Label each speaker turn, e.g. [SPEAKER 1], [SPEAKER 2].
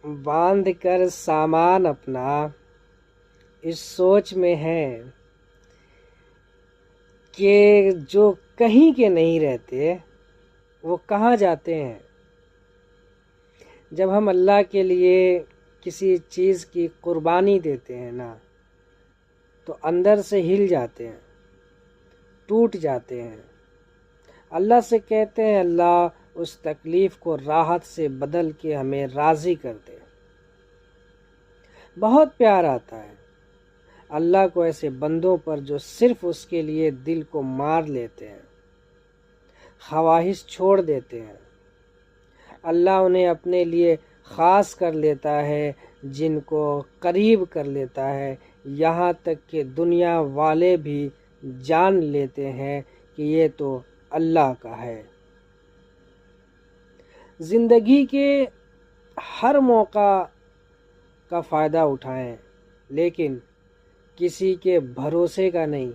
[SPEAKER 1] باندھ کر سامان اپنا اس سوچ میں ہے کہ جو کہیں کے نہیں رہتے وہ کہاں جاتے ہیں۔ جب ہم اللہ کے لیے کسی چیز کی قربانی دیتے ہیں نا تو اندر سے ہل جاتے ہیں، ٹوٹ جاتے ہیں۔ اللہ سے کہتے ہیں اللہ اس تکلیف کو راحت سے بدل کے ہمیں راضی کر دے۔ بہت پیار آتا ہے اللہ کو ایسے بندوں پر جو صرف اس کے لیے دل کو مار لیتے ہیں، خواہش چھوڑ دیتے ہیں۔ اللہ انہیں اپنے لیے خاص کر لیتا ہے، جن کو قریب کر لیتا ہے، یہاں تک کہ دنیا والے بھی جان لیتے ہیں کہ یہ تو اللہ کا ہے۔ زندگی کے ہر موقع کا فائدہ اٹھائیں، لیکن کسی کے بھروسے کا نہیں۔